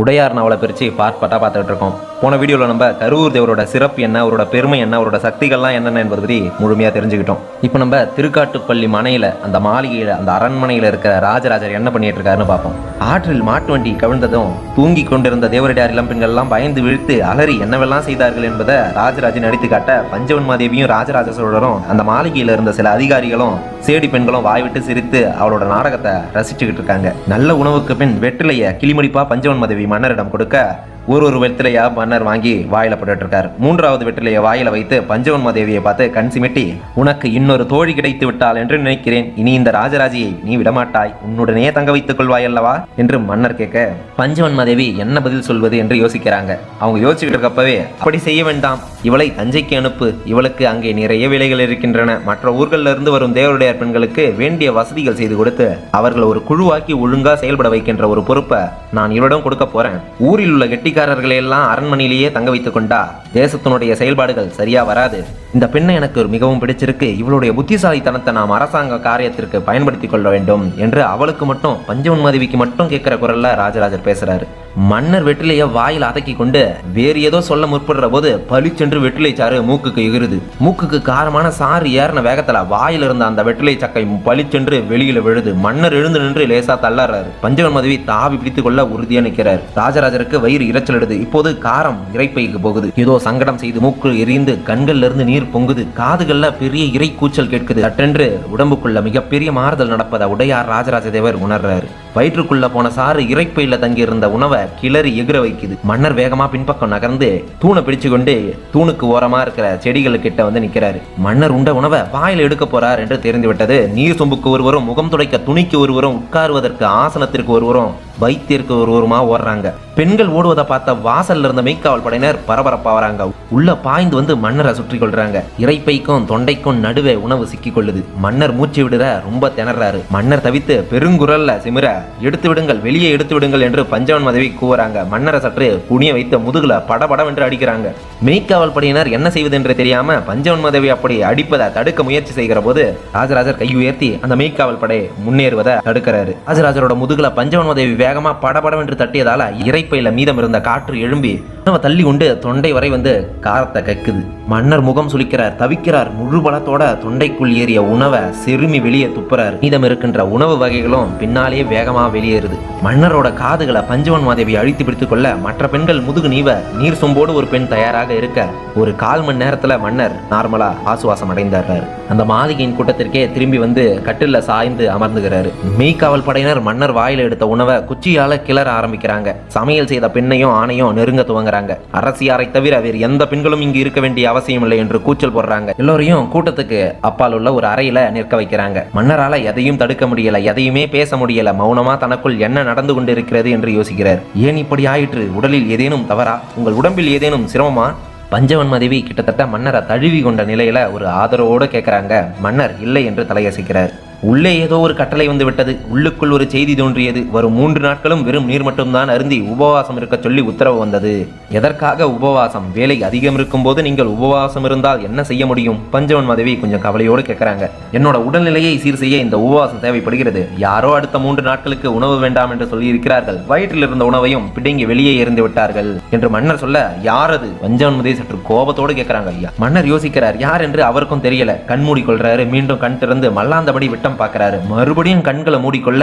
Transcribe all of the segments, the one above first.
உடையார் நாவலை பிரித்து பார்ப்பட்டா பார்த்துட்டு இருக்கோம். போன வீடியோவில் நம்ம கருவூர் தேவரோட சிறப்பு என்ன, அவரோட பெருமை என்ன, அவரோட சக்திகள்லாம் என்னென்ன என்பது பற்றி முழுமையாக தெரிஞ்சுக்கிட்டோம். இப்போ நம்ம திருக்காட்டுப்பள்ளி மனையில், அந்த மாளிகையில், அந்த அரண்மனையில் இருக்கிற ராஜராஜர் என்ன பண்ணிட்டு இருக்காருன்னு பார்ப்போம். ஆற்றில் மாட்டு வண்டி கவிழ்ந்ததும் தூங்கி கொண்டிருந்த தேவரடியார் இளம்பெண்கள்லாம் பயந்து விழுத்து அலறி என்னவெல்லாம் செய்தார்கள் என்பதை ராஜராஜன் நடித்து காட்ட பஞ்சவன்மாதேவியும் ராஜராஜ சோழரும் அந்த மாளிகையில் இருந்த சில அதிகாரிகளும் சேடி பெண்களும் வாய்விட்டு சிரித்து அவளோட நாடகத்தை ரசிச்சுக்கிட்டு இருக்காங்க. நல்ல உணவுக்கு பின் வெற்றிலைய கிளிமடிப்பா பஞ்சவன்மாதேவி மன்னரிடம் கொடுக்க ஒரு வெற்றிலையா மன்னர் வாங்கி வாயில போட்டுட்டு இருக்காரு. மூன்றாவது வெற்றிலைய வாயில வைத்து பஞ்சவன்மாதேவியை பார்த்து கண் சிமிட்டி, உனக்கு இன்னொரு தோழி கிடைத்து விட்டாள் என்று நினைக்கிறேன். இனி இந்த ராஜராஜியை நீ விடமாட்டாய், உன்னுடனே தங்க வைத்துக் கொள்வாய் அல்லவா என்று மன்னர் கேட்க பஞ்சவன்மாதேவி என்ன பதில் சொல்வது என்று யோசிக்கிறாங்க. அவங்க யோசிச்சுட்டு இருக்கப்பவே, அப்படி செய்ய வேண்டாம், இவளை தஞ்சைக்கு அனுப்பு, இவளுக்கு அங்கே நிறைய வேலைகள் இருக்கின்றன. மற்ற ஊர்களில் இருந்து வரும் தேவருடையார் பெண்களுக்கு வேண்டிய வசதிகள் செய்து கொடுத்து அவர்கள் ஒரு குழுவாக்கி ஒழுங்கா செயல்பட வைக்கின்ற ஒரு பொறுப்பை நான் இவரிடம் கொடுக்க போறேன். ஊரில் உள்ள கெட்டிக்காரர்களை எல்லாம் அரண்மனையிலேயே தங்க வைத்துக் கொண்டா தேசத்தினுடைய செயல்பாடுகள் சரியா வராது. இந்த பெண்ணை எனக்கு மிகவும் பிடிச்சிருக்கு, இவளுடைய புத்திசாலித்தனத்தை நாம் அரசாங்க காரியத்திற்கு பயன்படுத்திக் கொள்ள வேண்டும் என்று அவளுக்கு மட்டும், பஞ்சவன்மாதேவிக்கு மட்டும் கேட்கிற குரல்ல ராஜராஜர் பேசுறாரு. மன்னர் வெற்றிலைய வாயில் அதக்கி கொண்டு வேறு ஏதோ சொல்ல முற்படுற போது பளிச்சென்று வெற்றிலை சாறு மூக்குக்கு எகிருது. மூக்குக்கு காரமான சாறு ஏறின வேகத்துல வாயில் இருந்த அந்த வெற்றிலை சக்கை பளிச்சென்று வெளியில விழுது. மன்னர் எழுந்து நின்று லேசா தள்ளாறாரு. பஞ்சவன்மாதேவி தாவி பிடித்துக் கொள்ள உறுதியா நிற்கிறார். ராஜராஜருக்கு வயிறு இறைச்சல் எடுது. இப்போது காரம் இறைப்பைக்கு போகுது. ஏதோ சங்கடம் செய்து மூக்கு எரிந்து கண்கள்ல இருந்து நீர் பொங்குது. காதுகள்ல பெரிய இறை கூச்சல் கேட்குது. சட்டென்று உடம்புக்குள்ள மிகப்பெரிய மாறுதல் நடப்பதை உடையார் ராஜராஜ தேவர் உணர்றாரு. வயிற்றுக்குள்ள போன சாறு இறைப்பையில தங்கி இருந்த உணவை கிளறி எகிர வைக்குது. மன்னர் வேகமா பின்பக்கம் நகர்ந்து தூணை பிடிச்சு கொண்டு தூணுக்கு ஓரமா இருக்கிற செடிகளுக்கிட்ட வந்து நிக்கிறாரு. மன்னர் உண்ட உணவை வாயில எடுக்க போறார் என்று தெரிந்து விட்டது. நீர் சொம்புக்கு ஒருவரும், முகம் துடைக்க துணிக்கு ஒருவரும், உட்காருவதற்கு ஆசனத்திற்கு ஒருவரும், வைத்தியருக்கு ஒருவருமா ஓடுறாங்க. பெண்கள் ஓடுவதை பார்த்த வாசல்ல இருந்த மெய்க்காவல் படையினர் பரபரப்பாவறாங்க. உள்ள பாய்ந்து வந்து மன்னரை சுற்றி கொள்றாங்க. இறைப்பைக்கும் தொண்டைக்கும் நடுவே உணவு சிக்கி கொள்ளுது. மன்னர் மூச்சு விடுற ரொம்ப திணறாரு. மன்னர் தவித்து பெருங்குரல்ல சிமிர, எடுத்து விடுங்கள், வெளியே எடுத்து விடுங்கள் என்று பஞ்சவன்மாதேவி கூவுறாங்க. மன்னரை சற்று குனிய வைத்த முதுகுல படபடவென்று அடிக்கிறாங்க. மெய்க்காவல் படையினர் என்ன செய்வது என்று தெரியாம பஞ்சவன்மாதேவி அப்படி அடிப்பதை தடுக்க முயற்சி செய்கிற போது ராஜராஜர் கை உயர்த்தி அந்த மெய்க்காவல் படை முன்னேறுவதை தடுக்கிறாரு. ராஜராஜரோட முதுகுல பஞ்சவன்மாதேவி வேகமா படபடவென்று தட்டியதால இறைப்பையில மீதம் இருந்த காற்று எழும்பி தள்ளி கொண்டு தொண்டை வரை வந்து காரத்தை கக்குது. மன்னர் முகம் சுளிக்கிறார், தவிக்கிறார். முழு பலத்தோட தொண்டைக்குள் ஏறிய உணவை செருமி வெளியே துப்புறாரு. மீதம் இருக்கின்ற உணவு வகைகளும் பின்னாலேயே வேகமா வெளியேறுது. மன்னரோட காதுகளை பஞ்சவன்மாதேவி அழித்து பிடித்துக் கொள்ள மற்ற பெண்கள் முதுகு நீவ நீர் சொம்போடு ஒரு பெண் தயாராக இருக்க ஒரு 1/4 மணி நேரத்துல மன்னர் நார்மலா ஆசுவாசம் அடைந்தார். அந்த மாளிகையின் கூட்டத்திற்கே திரும்பி வந்து கட்டில சாய்ந்து அமர்ந்துகிறாரு. மெய்க்காவல் படையினர் மன்னர் வாயில எடுத்த உணவை குச்சியால கிளற ஆரம்பிக்கிறாங்க. சமையல் செய்த பெண்ணையும் ஆணையும் நெருங்க துவங்குறாங்க. அரசியாரை தவிர வேறு எந்த பெண்களும் இங்கு இருக்க வேண்டிய அவசியம் இல்லை என்று கூச்சல் போடுறாங்க. எல்லோரையும் கூட்டத்துக்கு அப்பால் உள்ள ஒரு அறையில நிற்க வைக்கிறாங்க. மன்னரால எதையும் தடுக்க முடியல, எதையுமே பேச முடியல. மௌனமா தனக்குள் என்ன நடந்து கொண்டு இருக்கிறது என்று யோசிக்கிறார். ஏன் இப்படி ஆயிற்று? உடலில் ஏதேனும் தவறா? உங்கள் உடம்பில் ஏதேனும் சிரமமா? பஞ்சவன்மாதேவி கிட்டத்தட்ட மன்னரை தழுவி கொண்ட நிலையில ஒரு ஆதரவோடு கேட்கிறாங்க. மன்னர் இல்லை என்று தலையசைக்கிறார். உள்ளே ஏதோ ஒரு கட்டளை வந்து விட்டது. உள்ளுக்குள் ஒரு செய்தி தோன்றியது. வரும் 3 நாட்களும் வெறும் நீர் மட்டும்தான் அருந்தி உபவாசம் இருக்க சொல்லி உத்தரவு வந்தது. எதற்காக உபவாசம்? வேலை அதிகம் இருக்கும் போது நீங்கள் உபவாசம் இருந்தால் என்ன செய்ய முடியும்? பஞ்சவன்மாதேவி கொஞ்சம் கவலையோடு கேட்கிறாங்க. என்னோட உடல்நிலையை சீர் செய்ய இந்த உபவாசம் தேவைப்படுகிறது. யாரோ அடுத்த 3 நாட்களுக்கு உணவு வேண்டாம் என்று சொல்லி இருக்கிறார்கள். வயிற்றில் இருந்த உணவையும் பிடுங்கி வெளியே எறிந்து விட்டார்கள் என்று மன்னர் சொல்ல, யார் அது? பஞ்சவன்மாதேவி சற்று கோபத்தோடு கேட்கிறாங்க. ஐயா, மன்னர் யோசிக்கிறார். யார் என்று அவருக்கும் தெரியல. கண்மூடி கொள்றாரு. மீண்டும் கண் திறந்து மல்லாந்தபடி விட்டம் பார்க்கிறாரு. மறுபடியும் கண்களை மூடிக்கொள்ள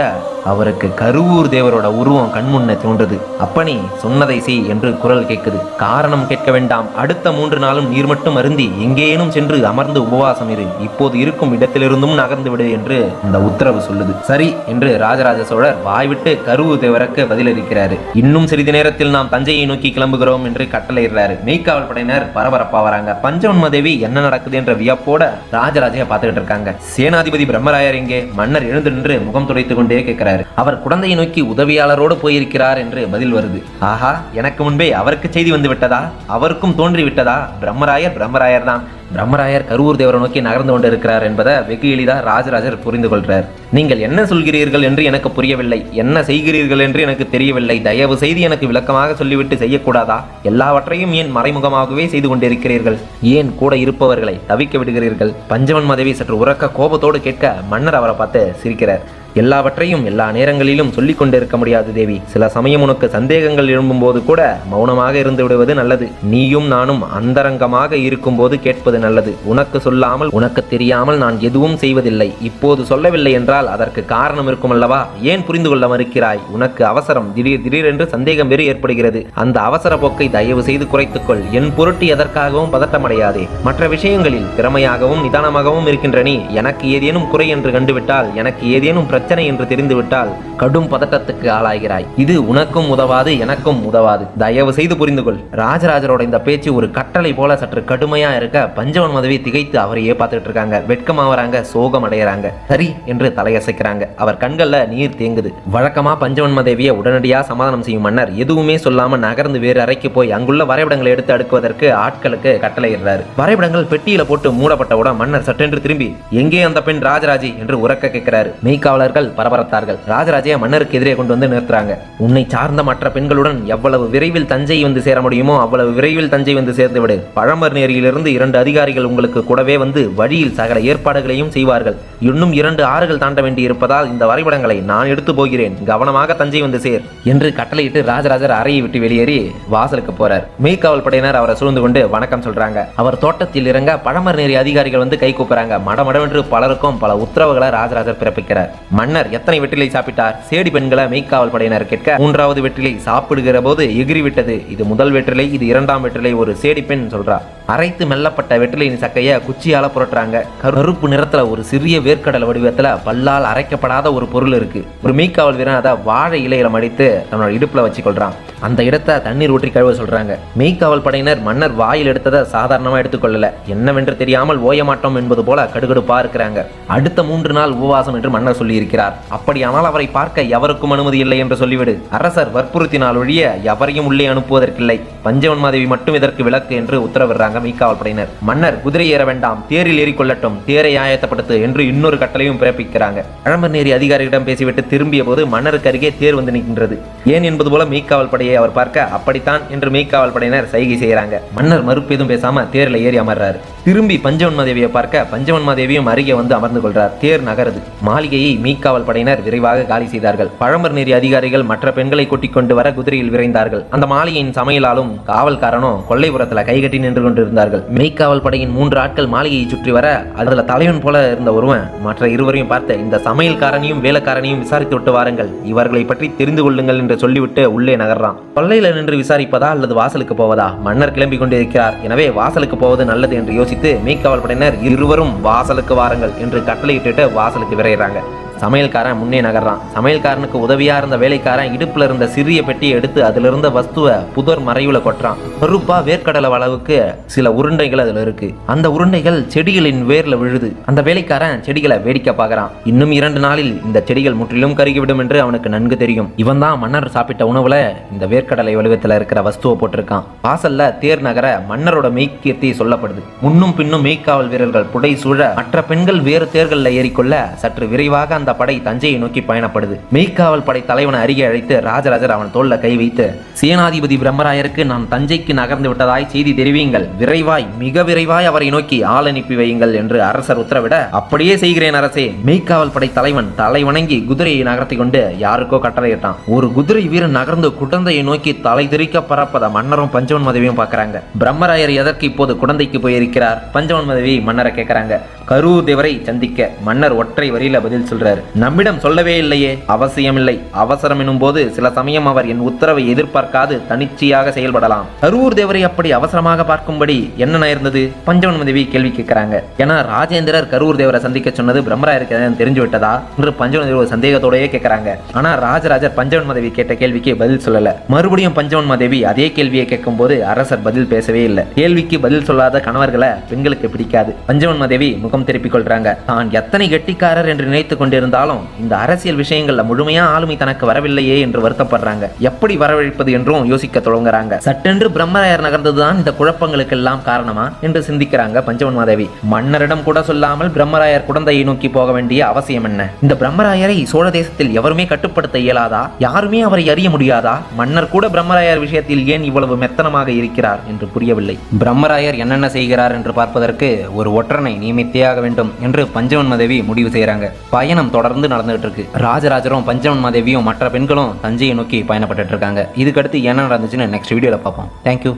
அவருக்கு கருவூர் தேவரோட உருவம் கண்முன்னே தோன்றுது. அப்பனி சொன்னதை செய் என்று குரல் கேட்குது. காரணம் கேட்க வேண்டாம். அடுத்த 3 நாளும் நீர் மட்டும் அருந்தி எங்கேனும் சென்று அமர்ந்து உபவாசம் இரு. இப்போது இருக்கும் இடத்திலிருந்தும் நகர்ந்து விடு என்று இந்த உத்தரவு சொல்லுது. சரி என்று ராஜராஜ சோழர் வாய்விட்டு கருவூர் தேவருக்கு பதிலளிக்கிறாரு. இன்னும் சிறிது நேரத்தில் நாம் தஞ்சையை நோக்கி கிளம்புகிறோம் என்று கட்டளையிடுறாரு. மெய்க்காவல் படையினர் பரபரப்பாவறாங்க. பஞ்சவன்மாதேவி என்ன நடக்குது என்ற வியப்போட ராஜராஜைய பார்த்துக்கிட்டு இருக்காங்க. சேனாதிபதி பிரம்மராயர் இங்கே? மன்னர் எழுந்து நின்று முகம் துடைத்துக் கொண்டே கேட்கிறாரு. அவர் குழந்தையை நோக்கி உதவியாளரோடு போயிருக்கிறார் என்று பதில் வருது. ஆஹா, எனக்கு முன்பே அவருக்கு செய்தி வந்து விட்டதா? அவருக்கும் தோன்றி விட்டதா? பிரம்மராயர் தான். பிரம்மராயர் கருவூர் தேவரை நோக்கி நகர்ந்து கொண்டு இருக்கிறார் என்பதை வெகு எளிதாக ராஜராஜர் புரிந்து கொள்றார். நீங்கள் என்ன சொல்கிறீர்கள் என்று எனக்கு புரியவில்லை, என்ன செய்கிறீர்கள் என்று எனக்கு தெரியவில்லை. தயவு செய்து எனக்கு விளக்கமாக சொல்லிவிட்டு செய்யக்கூடாதா? எல்லாவற்றையும் ஏன் மறைமுகமாகவே செய்து கொண்டிருக்கிறீர்கள்? ஏன் கூட இருப்பவர்களை தவிக்க விடுகிறீர்கள்? பஞ்சவன்மாதேவி சற்று உறக்க கோபத்தோடு கேட்க மன்னர் அவரை பார்த்து சிரிக்கிறார். எல்லாவற்றையும் எல்லா நேரங்களிலும் சொல்லிக் கொண்டிருக்க முடியாது தேவி. சில சமயம் உனக்கு சந்தேகங்கள் எழும்பும் போது கூட மௌனமாக இருந்து விடுவது நல்லது. நீயும் நானும் அந்தரங்கமாக இருக்கும் போது கேட்பது நல்லது. உனக்கு சொல்லாமல் உனக்கு தெரியாமல் நான் எதுவும் செய்வதில்லை. இப்போது சொல்லவில்லை என்றால் அதற்கு காரணம் இருக்கும் அல்லவா? ஏன் புரிந்து கொள்ள மறுக்கிறாய்? உனக்கு அவசரம், திடீரென்று சந்தேகம் வேறு ஏற்படுகிறது. அந்த அவசர போக்கை தயவு செய்து குறைத்துக்கொள். என் பொருட்டு எதற்காகவும் பதட்டமடையாதே. மற்ற விஷயங்களில் திறமையாகவும் நிதானமாகவும் இருக்கின்ற நீ எனக்கு ஏதேனும் குறை என்று கண்டுவிட்டால், எனக்கு ஏதேனும் பிரச்சனை என்று தெரிந்துவிட்டால் கடும் பதட்டத்துக்கு ஆளாகிறாய். இது உனக்கும் உதவாது, எனக்கும் உதவாது. தயவு செய்து புரிந்து கொள். ராஜராஜரோட இந்த பேச்சு ஒரு கட்டளை போல சற்று கடுமையா இருக்க பஞ்சவன் மாதவி திகைத்து அவரையே பார்த்துட்டு இருக்காங்க. வெட்கமாவறாங்க, சோகம் அடைகிறாங்க. சரி என்று தலையசைக்கிறாங்க. அவர் கண்கள்ல நீர் தேங்குது. வழக்கமா பஞ்சவன் மாதேவியை உடனடியா சமாதானம் செய்யும் மன்னர் எதுவுமே சொல்லாம நகர்ந்து வேறு அறைக்கு போய் அங்குள்ள வரைபடங்களை எடுத்து அடுக்குவதற்கு ஆட்களுக்கு கட்டளையிடுறாரு. வரைபடங்கள் பெட்டியில போட்டு மூடப்பட்டவுடன் மன்னர் சட்டென்று திரும்பி, எங்கே அந்த பெண் ராஜராஜி என்று உரக்க கேட்கிறாரு. மெய்காவலர்கள் பரபரத்தார்கள். ராஜராஜையை மன்னருக்கு எதிரே கொண்டு வந்து நிறுத்துறாங்க. உன்னை சார்ந்த மற்ற பெண்களுடன் எவ்வளவு விரைவில் தஞ்சை வந்து சேர முடியுமோ அவ்வளவு விரைவில் தஞ்சை வந்து சேர்ந்து விடு. பழமர்நேரியிலிருந்து 2 அதிகாரிகள் உங்களுக்கு கூடவே வந்து வழியில் சகல ஏற்பாடுகளையும் செய்வார்கள். இன்னும் 2 ஆறுகள் தாண்ட வேண்டி இருப்பதால் இந்த வரைபடங்களை நான் எடுத்து போகிறேன். கவனமாக தஞ்சை வந்து சேர் என்று கட்டளையிட்டு ராஜராஜர் அறையை விட்டு வெளியேறி வாசலுக்கு போறார். மெய்காவல் படையினர் அவரை சூழ்ந்து கொண்டு வணக்கம் சொல்றாங்க. அவர் தோட்டத்தில் இறங்க பழமர்நேரி அதிகாரிகள் வந்து கை கூப்புறாங்க. மடமடவென்று பலருக்கும் பல உத்தரவுகளை ராஜராஜர் பிறப்பிக்கிறார். மன்னர் எத்தனை வெற்றிலை சாப்பிட்டார்? சேடி பெண்களை மெய்காவல் படையினர் கேட்க 3வது வெற்றிலை சாப்பிடுகிற போது எகிரிவிட்டது. இது முதல் வெற்றிலை, இது 2ஆம் வெற்றிலை. ஒரு சேடி பெண் சொல்றா. அரைத்து மெல்லப்பட்ட வெற்றிலையின் சக்கைய குச்சியால புரட்டுறாங்க. கருப்பு நிறத்துல ஒரு சிறிய வேர்க்கடலை வடிவத்துல பல்லால் அரைக்கப்படாத ஒரு பொருள் இருக்கு. ஒரு மெய்காவல் வீரன் அதை வாழை இலையில மடித்து தன்னோட இடுப்புல வச்சு கொள்றான். அந்த இடத்தை தண்ணீர் ஊற்றி கழுவ சொல்றாங்க. மெய்காவல் படையினர் மன்னர் வாயில் எடுத்ததை சாதாரணமா எடுத்துக்கொள்ளல. என்னவென்று தெரியாமல் ஓய மாட்டோம் என்பது போல கடுகடுப்பா இருக்கிறாங்க. அடுத்த 3 நாள் உபவாசம் என்று மன்னர் சொல்லி இருக்கிறார். அப்படியானால் அவரை பார்க்க எவருக்கும் அனுமதி இல்லை என்று சொல்லிவிடு. அரசர் வற்புறுத்தினால் ஒழிய எவரையும் உள்ளே அனுப்புவதற்கில்லை. பஞ்சவன் மாதேவி மட்டும் இதற்கு விலக்கு என்று உத்தரவிடுறாங்க மெய்காவல் படையினர். மன்னர் குதிரை ஏற வேண்டாம், தேரில் ஏறிக்கொள்ளட்டும், தேரை ஆயத்தப்படுத்து என்று இன்னொரு கட்டளையும் பிறப்பிக்கிறாங்க. பழமர்நேரி அதிகாரியிடம் பேசிவிட்டு திரும்பிய போது மன்னருக்கு அருகே தேர் வந்து நிற்கின்றது. ஏன் என்பது போல மெய்காவல் படையை அவர் பார்க்க அப்படித்தான் என்று மெய்காவல் படையினர் சைகை செய்கிறாங்க. மன்னர் மறுப்பேதும் பேசாம தேர்ல ஏறி அமர்றாரு. திரும்பி பஞ்சவன் மாதேவியை பார்க்க பஞ்சவன் மாதேவியும் அருகே வந்து அமர்ந்து கொள்றார். தேர் நகருது. மாளிகையை மெய்காவல் படையினர் விரைவாக காலி செய்தார்கள். பழமர்நேரி அதிகாரிகள் மற்ற பெண்களை கூட்டிக் கொண்டு வர குதிரையில் விரைந்தார்கள். அந்த மாளிகையின் சமையலாலும் காவல்காரனும் கொல்லைப்புறத்துல கைகட்டி நின்று கொண்டிருந்தார்கள். மெய்காவல் படையின் 3 ஆட்கள் மாளிகையை சுற்றி வர அதுல தலைவன் போல இருந்த ஒருவன் மற்ற இருவரையும் பார்த்து, இந்த சமையல்காரனையும் வேலைக்காரனையும் விசாரித்து விட்டு வாருங்கள், இவர்களை பற்றி தெரிந்து கொள்ளுங்கள் என்று சொல்லிவிட்டு உள்ளே நகர்றான். கொல்லையில நின்று விசாரிப்பதா அல்லது வாசலுக்கு போவதா? மன்னர் கிளம்பி கொண்டிருக்கிறார். எனவே வாசலுக்கு போவது நல்லது என்று யோசித்து மெய்காவல் படையினர் இருவரும் வாசலுக்கு வாருங்கள் என்று கட்டளையிட்டு வாசலுக்கு விரைகிறாங்க. சமையல்காரன் முன்னே நகர்றான். சமையல்காரனுக்கு உதவியா இருந்த வேலைக்காரன் இடுப்புல இருந்த சிறிய பெட்டியை எடுத்து அதுல இருந்த வஸ்துவை புதர் மறைவுல கொட்டுறான். கருப்பா வேர்க்கடலை அளவுக்கு சில உருண்டைகள் அதுல இருக்கு. அந்த உருண்டைகள் செடிகளின் வேர்ல விழுது. அந்த வேலைக்காரன் செடிகளை வேடிக்கை பார்க்கறான். இன்னும் 2 நாளில் இந்த செடிகள் முற்றிலும் கருகிவிடும் என்று அவனுக்கு நன்கு தெரியும். இவன் தான் மன்னர் சாப்பிட்ட உணவுல இந்த வேர்க்கடலை வடிவத்துல இருக்கிற வஸ்துவை போட்டிருக்கான். வாசல்ல தேர் நகர மன்னரோட மெய்க்கியத்தை சொல்லப்படுது. முன்னும் பின்னும் மெய்காவல் வீரர்கள் புடை சூழ மற்ற பெண்கள் வேறு தேர்கள்ல ஏறிக்கொள்ள சற்று விரைவாக அந்த படை தஞ்சையை நோக்கி பயணப்படுது. மெய்காவல் படை தலைவனை அருகே அழைத்து ராஜராஜர் அவன் தோல்ல கை வைத்து, சேனாதிபதி பிரம்மராயருக்கு நான் தஞ்சைக்கு நகர்ந்து விட்டதாய் செய்தி தெரிவியுங்கள். விரைவாய், மிக விரைவாய் அவரை நோக்கி ஆள் அனுப்பி வையுங்கள் என்று அரசர் உத்தரவிட, அப்படியே செய்கிறேன் அரசே. மெய்காவல் படை தலைவன் தலை வணங்கி குதிரையை நகர்த்தி கொண்டு யாருக்கோ கட்டளையிட்டான். ஒரு குதிரை வீரன் நகர்ந்து குடந்தையை நோக்கி தலை திரிக்க பறப்பத மன்னரும் பஞ்சவன் மாதேவியும் பார்க்கறாங்க. பிரம்மராயர் எதற்கு இப்போது குடந்தைக்கு போயிருக்கிறார்? பஞ்சவன் மாதேவி மன்னரை கேட்கறாங்க. கரூர் தேவரை சந்திக்க. மன்னர் ஒற்றை வரியில பதில் சொல்றாரு. நம்மிடம் சொல்லவே இல்லையே. அவசியமில்லை. அவசரம் எனும் போது சில சமயம் அவர் என் உத்தரவை எதிர்பார்க்காது தனிச்சையாக செயல்படலாம். கரூர் தேவரை அப்படி அவசரமாக பார்க்கும்படி என்ன நேர்ந்தது? பஞ்சவன் மாதேவி கேள்வி கேட்கிறாங்க. ஏன்னா ராஜேந்திரர் கரூர் தேவரை சந்திக்க சொன்னது பிரம்மராயருக்கு தெரிஞ்சு விட்டதா என்று பஞ்சவன் தேவர் சந்தேகத்தோடயே கேட்கறாங்க. ஆனா ராஜராஜர் பஞ்சவன் மாதேவி கேட்ட கேள்விக்கு பதில் சொல்லல. மறுபடியும் பஞ்சவன் மாதேவி அதே கேள்வியை கேட்கும் போது அரசர் பதில் பேசவே இல்லை. கேள்விக்கு பதில் சொல்லாத கணவர்களை பெண்களுக்கு பிடிக்காது. பஞ்சவன் மாதேவி முகம் திருப்பிக் கொள்றாங்க. தான் எத்தனை கெட்டிக்காரர் என்று நினைத்துக் கொண்டிருந்தாலும் இந்த அரசியல் விஷயங்கள்ல முழுமையா ஆளுமை தனக்கு வரவில்லையே என்று வருத்தப்படுறாங்க. எப்படி வரவழைப்பது என்றும் யோசிக்க தொடங்குறாங்க. சட்டென்று பிரம்மராயர் நகர்ந்ததுதான் இந்த குழப்பங்களுக்கெல்லாம் காரணமா என்று சிந்திக்கிறாங்க பஞ்சவன் மாதேவி. மன்னரிடம் கூட சொல்லாமல் பிரம்மராயர் குடந்தையை நோக்கி போக வேண்டிய அவசியம் என்ன? இந்த பிரம்மராயரை சோழ தேசத்தில் எவருமே கட்டுப்படுத்த இயலாதா? யாருமே அவரை அறிய முடியாதா? மன்னர் கூட பிரம்மராயர் விஷயத்தில் ஏன் இவ்வளவு மெத்தனமாக இருக்கிறார் என்று புரியவில்லை. பிரம்மராயர் என்னென்ன செய்கிறார் என்று பார்ப்பதற்கு ஒரு ஒற்றனை நியமித்தே ஆக வேண்டும் என்று பஞ்சவன் மாதேவி முடிவு செய்கிறாங்க. பயணம் தொடர்ந்து நடந்துகிட்டு இருக்கு. ராஜராஜரும் பஞ்சவன் மாதேவியும் மற்ற பெண்களும் தஞ்சையை நோக்கி பயணப்பட்டு இருக்காங்க. இதுக்கடுத்து என்ன நடந்துச்சுன்னு நெக்ஸ்ட் வீடியோவில் பார்ப்போம். தேங்க்யூ.